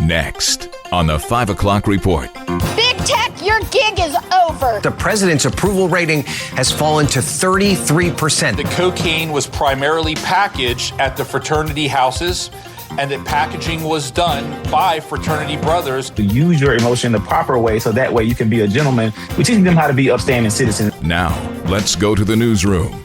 Next on the 5 o'clock report. Big Tech, your gig is over. The president's approval rating has fallen to 33%. The cocaine was primarily packaged at the fraternity houses, and that packaging was done by fraternity brothers. To use your emotion the proper way so that way you can be a gentleman. We're teaching them how to be upstanding citizens. Now, let's go to the newsroom.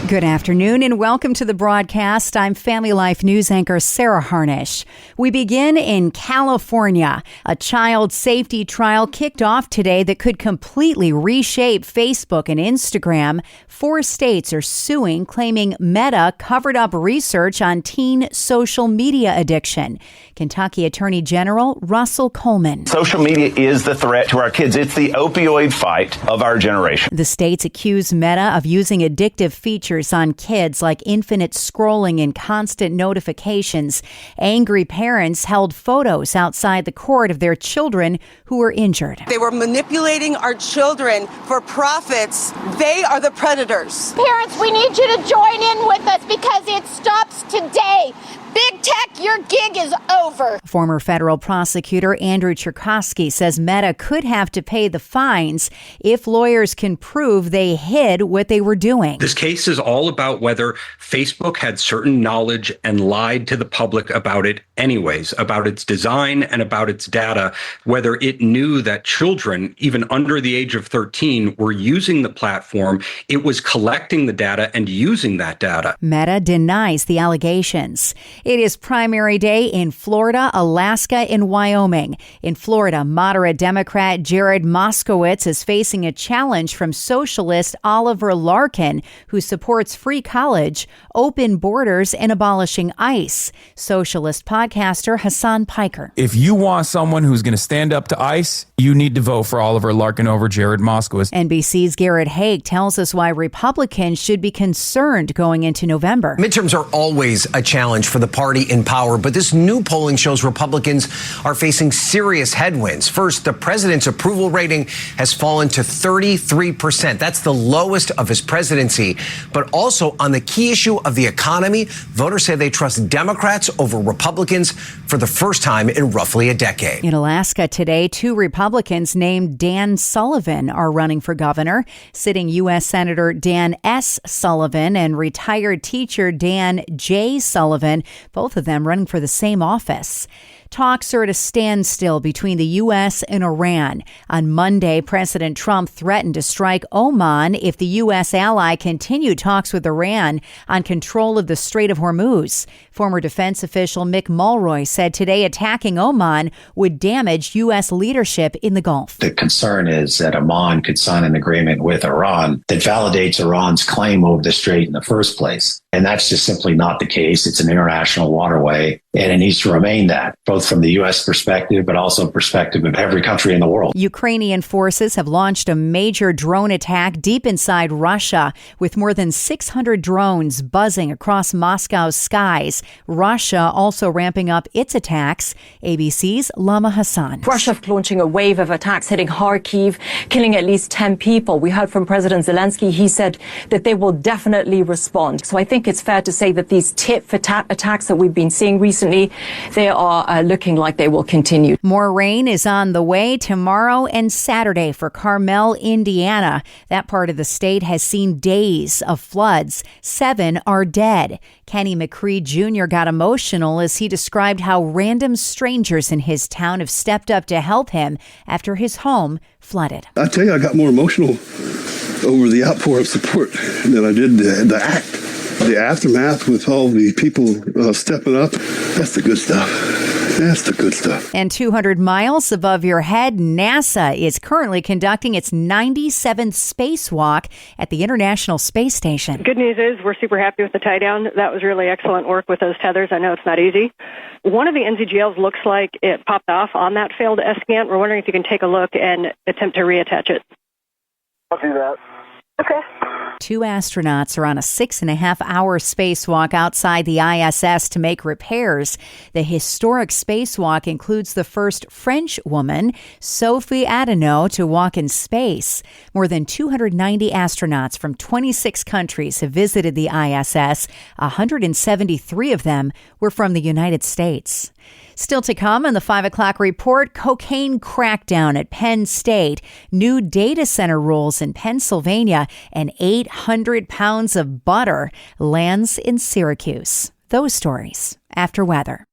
Good afternoon and welcome to the broadcast. I'm Family Life News anchor Sarah Harnish. We begin in California. A child safety trial kicked off today that could completely reshape Facebook and Instagram. 4 states are suing, claiming Meta covered up research on teen social media addiction. Kentucky Attorney General Russell Coleman. Social media is the threat to our kids. It's the opioid fight of our generation. The states accuse Meta of using addictive features on kids like infinite scrolling and constant notifications. Angry parents held photos outside the court of their children who were injured. They were manipulating our children for profits. They are the predators. Parents, we need you to join in with us because it stops today. Big Tech, your gig is over. Former federal prosecutor Andrew Cherkosky says Meta could have to pay the fines if lawyers can prove they hid what they were doing. This case is all about whether Facebook had certain knowledge and lied to the public about it anyways, about its design and about its data, whether it knew that children, even under the age of 13, were using the platform. It was collecting the data and using that data. Meta denies the allegations. It is primary day in Florida, Alaska, and Wyoming. In Florida, moderate Democrat Jared Moskowitz is facing a challenge from socialist Oliver Larkin, who supports free college, open borders, and abolishing ICE. Socialist podcaster Hassan Piker. If you want someone who's going to stand up to ICE, you need to vote for Oliver Larkin over Jared Moskowitz. NBC's Garrett Haig tells us why Republicans should be concerned going into November. Midterms are always a challenge for the party in power, but this new polling shows Republicans are facing serious headwinds. First, the president's approval rating has fallen to 33%. That's the lowest of his presidency. But also on the key issue of the economy, voters say they trust Democrats over Republicans for the first time in roughly a decade. In Alaska today, 2 Republicans named Dan Sullivan are running for governor. Sitting U.S. Senator Dan S. Sullivan and retired teacher Dan J. Sullivan, both of them running for the same office. Talks are at a standstill between the U.S. and Iran. On Monday, President Trump threatened to strike Oman if the U.S. ally continued talks with Iran on control of the Strait of Hormuz. Former defense official Mick Mulroy said today attacking Oman would damage U.S. leadership in the Gulf. The concern is that Oman could sign an agreement with Iran that validates Iran's claim over the strait in the first place. And that's just simply not the case. It's an international waterway, and it needs to remain that, both from the U.S. perspective, but also perspective of every country in the world. Ukrainian forces have launched a major drone attack deep inside Russia, with more than 600 drones buzzing across Moscow's skies. Russia also ramping up its attacks. ABC's Lama Hassan. Russia launching a wave of attacks hitting Kharkiv, killing at least 10 people. We heard from President Zelensky. He said that they will definitely respond. So I think it's fair to say that these tit-for-tat attacks that we've been seeing recently, they are looking like they will continue. More rain is on the way tomorrow and Saturday for Carmel, Indiana. That part of the state has seen days of floods. 7 are dead. Kenny McCree Jr. got emotional as he described how random strangers in his town have stepped up to help him after his home flooded. I tell you, I got more emotional over the outpour of support than I did the act. The aftermath with all the people stepping up, that's the good stuff. That's the good stuff. And 200 miles above your head, NASA is currently conducting its 97th spacewalk at the International Space Station. Good news is we're super happy with the tie down. That was really excellent work with those tethers. I know it's not easy. One of the NZGLs looks like it popped off on that failed S-scan. We're wondering if you can take a look and attempt to reattach it. I'll do that. Okay. 2 astronauts are on a 6.5-hour spacewalk outside the ISS to make repairs. The historic spacewalk includes the first French woman, Sophie Adenau, to walk in space. More than 290 astronauts from 26 countries have visited the ISS. 173 of them were from the United States. Still to come on the 5 o'clock report, cocaine crackdown at Penn State, new data center rules in Pennsylvania, and 800 pounds of butter lands in Syracuse. Those stories after weather.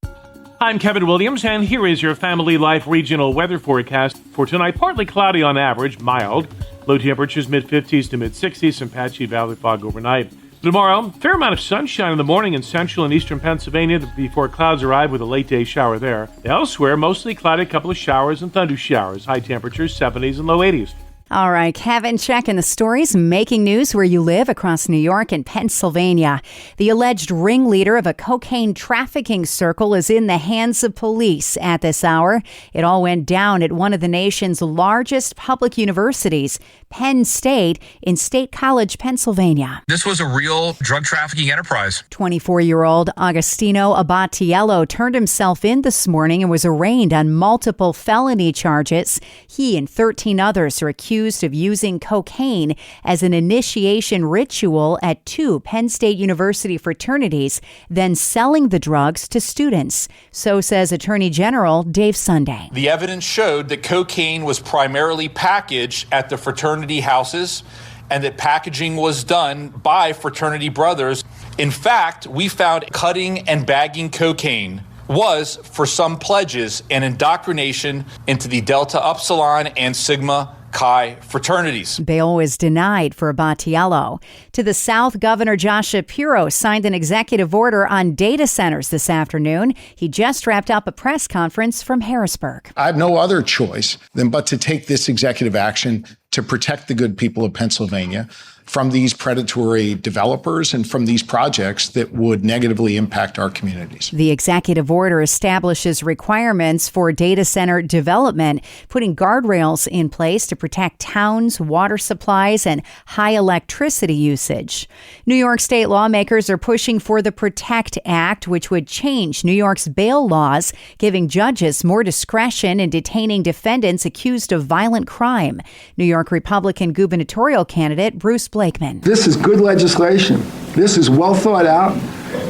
I'm Kevin Williams, and here is your Family Life regional weather forecast for tonight. Partly cloudy on average, mild. Low temperatures mid-50s to mid-60s, some patchy valley fog overnight. Tomorrow, fair amount of sunshine in the morning in central and eastern Pennsylvania before clouds arrive with a late day shower there. Elsewhere, mostly cloudy, a couple of showers and thunder showers. High temperatures 70s and low 80s. All right, Kevin, checking the stories making news where you live across New York and Pennsylvania. The alleged ringleader of a cocaine trafficking circle is in the hands of police at this hour. It all went down at one of the nation's largest public universities, Penn State, in State College, Pennsylvania. This was a real drug trafficking enterprise. 24-year-old Agostino Abatiello turned himself in this morning and was arraigned on multiple felony charges. He and 13 others are accused of using cocaine as an initiation ritual at 2 Penn State University fraternities, then selling the drugs to students. So says Attorney General Dave Sunday. The evidence showed that cocaine was primarily packaged at the fraternity houses and that packaging was done by fraternity brothers. In fact, we found cutting and bagging cocaine was for some pledges and indoctrination into the Delta Upsilon and Sigma Chi fraternities. Bail was denied for Abatiello. To the south, Governor Josh Shapiro signed an executive order on data centers this afternoon. He just wrapped up a press conference from Harrisburg. I have no other choice than but to take this executive action to protect the good people of Pennsylvania from these predatory developers and from these projects that would negatively impact our communities. The executive order establishes requirements for data center development, putting guardrails in place to protect towns, water supplies, and high electricity usage. New York state lawmakers are pushing for the PROTECT Act, which would change New York's bail laws, giving judges more discretion in detaining defendants accused of violent crime. New York Republican gubernatorial candidate Bruce Blakeman. This is good legislation. This is well thought out.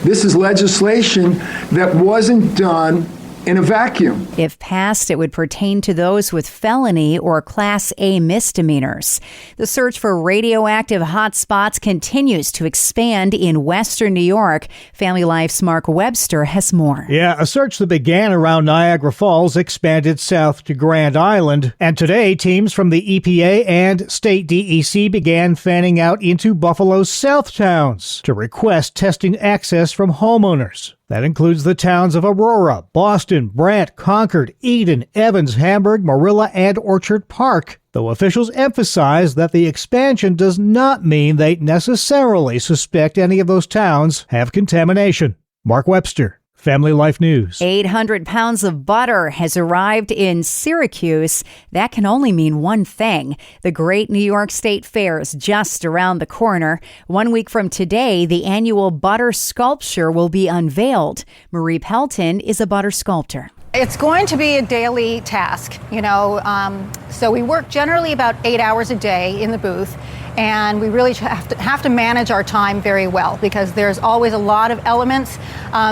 This is legislation that wasn't done in a vacuum. If passed, it would pertain to those with felony or Class A misdemeanors. The search for radioactive hotspots continues to expand in Western New York. Family Life's Mark Webster has more. Yeah, a search that began around Niagara Falls expanded south to Grand Island. And today, teams from the EPA and state DEC began fanning out into Buffalo's south towns to request testing access from homeowners. That includes the towns of Aurora, Boston, Brant, Concord, Eden, Evans, Hamburg, Marilla, and Orchard Park, though officials emphasize that the expansion does not mean they necessarily suspect any of those towns have contamination. Mark Webster, Family Life News. 800 pounds of butter has arrived in Syracuse. That can only mean one thing. The Great New York State Fair is just around the corner. 1 week from today, the annual butter sculpture will be unveiled. Marie Pelton is a butter sculptor. It's going to be a daily task, so we work generally about 8 hours a day in the booth. And we really have to manage our time very well because there's always a lot of elements,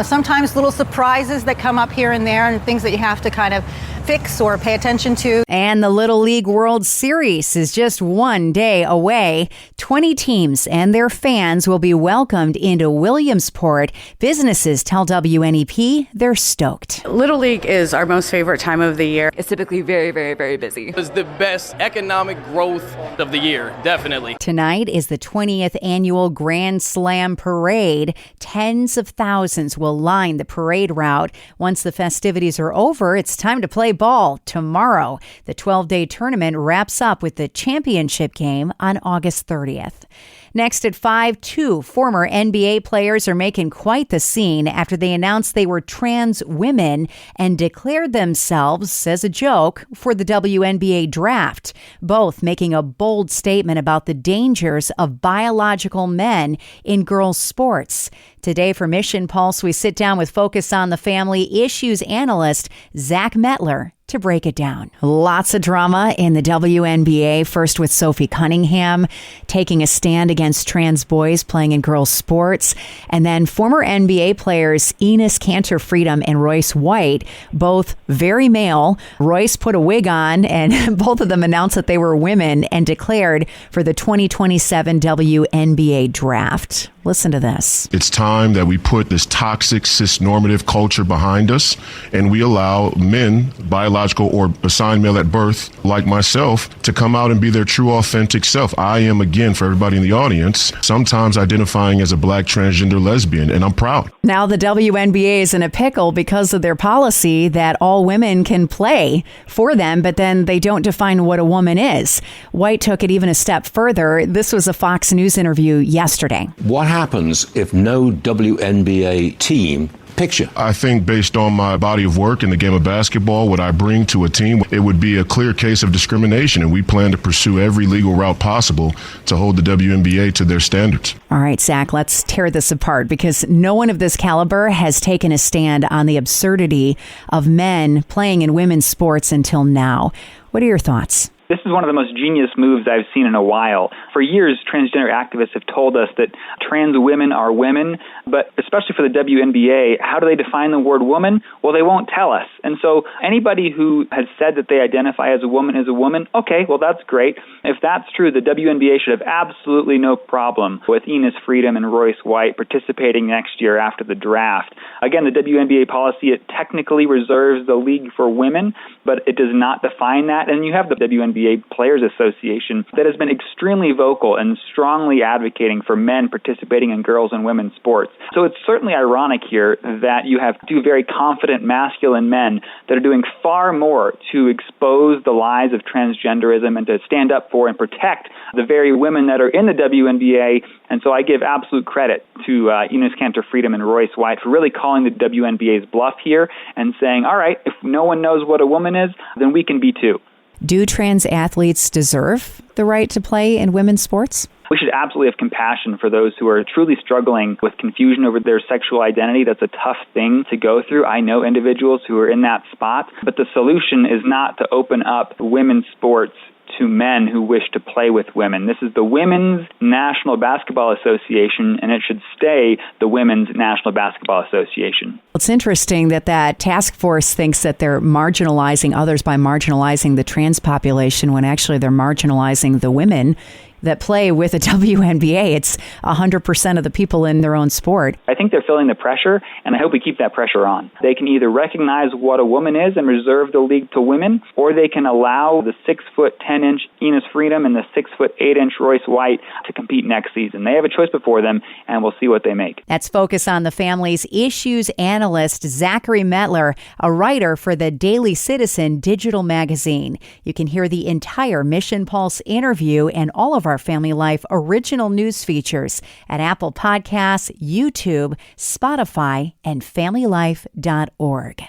sometimes little surprises that come up here and there and things that you have to kind of fix or pay attention to. And the Little League World Series is just 1 day away. 20 teams and their fans will be welcomed into Williamsport. Businesses tell WNEP they're stoked. Little League is our most favorite time of the year. It's typically very, very, very busy. It's the best economic growth of the year, definitely. Tonight is the 20th annual Grand Slam Parade. Tens of thousands will line the parade route. Once the festivities are over, it's time to play ball tomorrow. The 12-day tournament wraps up with the championship game on August 30th. Next at 5, 2 former NBA players are making quite the scene after they announced they were trans women and declared themselves as a joke for the WNBA draft, both making a bold statement about the dangers of biological men in girls' sports. Today for Mission Pulse, we sit down with Focus on the Family issues analyst Zach Mettler to break it down. Lots of drama in the WNBA, first with Sophie Cunningham taking a stand against trans boys playing in girls' sports, and then former NBA players Enes Kanter Freedom and Royce White, both very male. Royce put a wig on, and both of them announced that they were women and declared for the 2027 WNBA draft. Listen to this. It's time that we put this toxic cis-normative culture behind us, and we allow men, biological or assigned male at birth, like myself, to come out and be their true, authentic self. I am, again, for everybody in the audience, sometimes identifying as a black transgender lesbian, and I'm proud. Now the WNBA is in a pickle because of their policy that all women can play for them, but then they don't define what a woman is. White took it even a step further. This was a Fox News interview yesterday. What happens if no WNBA team picture? I think based on my body of work in the game of basketball, what I bring to a team, it would be a clear case of discrimination, and we plan to pursue every legal route possible to hold the WNBA to their standards. All right, Zach, let's tear this apart, because no one of this caliber has taken a stand on the absurdity of men playing in women's sports until now. What are your thoughts? This is one of the most genius moves I've seen in a while. For years, transgender activists have told us that trans women are women, but especially for the WNBA, how do they define the word woman? Well, they won't tell us. And so anybody who has said that they identify as a woman is a woman, okay, well, that's great. If that's true, the WNBA should have absolutely no problem with Enes Freedom and Royce White participating next year after the draft. Again, the WNBA policy, it technically reserves the league for women, but it does not define that. And you have the WNBA Players Association that has been extremely vocal and strongly advocating for men participating in girls and women's sports. So it's certainly ironic here that you have two very confident masculine men that are doing far more to expose the lies of transgenderism and to stand up for and protect the very women that are in the WNBA. And so I give absolute credit to Enes Kanter Freedom and Royce White for really calling the WNBA's bluff here and saying, all right, if no one knows what a woman is, then we can be too. Do trans athletes deserve the right to play in women's sports? We should absolutely have compassion for those who are truly struggling with confusion over their sexual identity. That's a tough thing to go through. I know individuals who are in that spot, but the solution is not to open up women's sports to men who wish to play with women. This is the Women's National Basketball Association, and it should stay the Women's National Basketball Association. It's interesting that task force thinks that they're marginalizing others by marginalizing the trans population when actually they're marginalizing the women that play with a WNBA. It's 100% of the people in their own sport. I think they're feeling the pressure, and I hope we keep that pressure on. They can either recognize what a woman is and reserve the league to women, or they can allow the 6'10" Enes Freedom and the 6'8" Royce White to compete next season. They have a choice before them, and we'll see what they make. That's Focus on the Family's issues analyst Zachary Mettler, a writer for the Daily Citizen digital magazine. You can hear the entire Mission Pulse interview and all of our Family Life original news features at Apple Podcasts, YouTube, Spotify, and FamilyLife.org.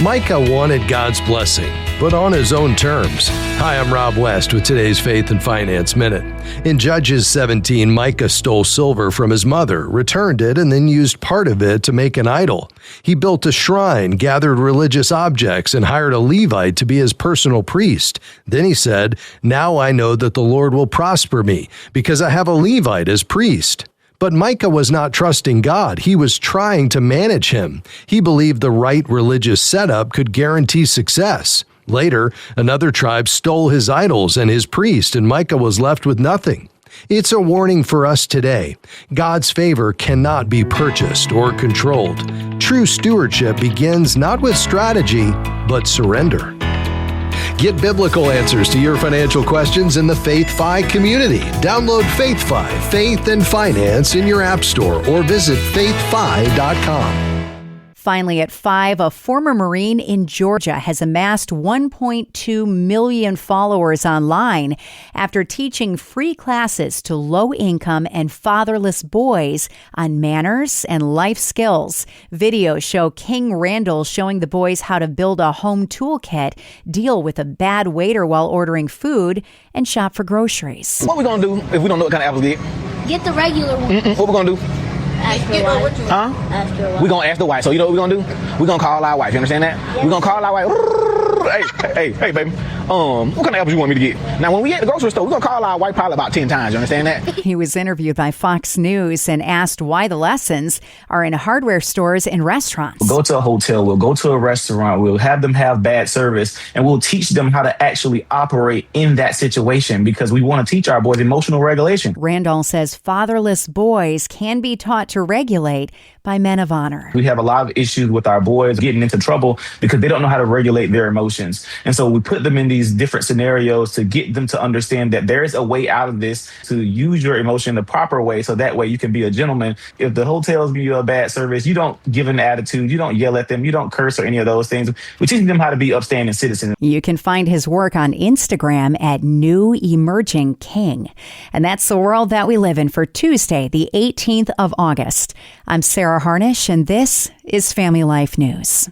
Micah wanted God's blessing, but on his own terms. Hi, I'm Rob West with today's Faith and Finance Minute. In Judges 17, Micah stole silver from his mother, returned it, and then used part of it to make an idol. He built a shrine, gathered religious objects, and hired a Levite to be his personal priest. Then he said, "Now I know that the Lord will prosper me, because I have a Levite as priest." But Micah was not trusting God. He was trying to manage him. He believed the right religious setup could guarantee success. Later, another tribe stole his idols and his priest, and Micah was left with nothing. It's a warning for us today. God's favor cannot be purchased or controlled. True stewardship begins not with strategy, but surrender. Get biblical answers to your financial questions in the Faith Fi community. Download Faith Fi, Faith and Finance in your app store or visit faithfi.com. Finally, at 5, a former Marine in Georgia has amassed 1.2 million followers online after teaching free classes to low-income and fatherless boys on manners and life skills. Videos show King Randall showing the boys how to build a home toolkit, deal with a bad waiter while ordering food, and shop for groceries. What we gonna do if we don't know what kind of apples to get? Get the regular one. What we gonna do? We're going to ask the wife. So you know what we're going to do? We're going to call our wife. You understand that? We're going to call our wife. Hey, baby. What kind of apples you want me to get? Now, when we at the grocery store, we're going to call our wife probably about 10 times. You understand that? He was interviewed by Fox News and asked why the lessons are in hardware stores and restaurants. We'll go to a hotel, we'll go to a restaurant, we'll have them have bad service, and we'll teach them how to actually operate in that situation because we want to teach our boys emotional regulation. Randall says fatherless boys can be taught to regulate by men of honor. We have a lot of issues with our boys getting into trouble because they don't know how to regulate their emotions. And so we put them in these different scenarios to get them to understand that there is a way out of this, to use your emotion the proper way so that way you can be a gentleman. If the hotels give you a bad service, you don't give an attitude, you don't yell at them, you don't curse or any of those things. We're teaching them how to be upstanding citizens. You can find his work on Instagram at New Emerging King. And that's the world that we live in for Tuesday, the 18th of August. I'm Sarah Harnish, and this is Family Life News.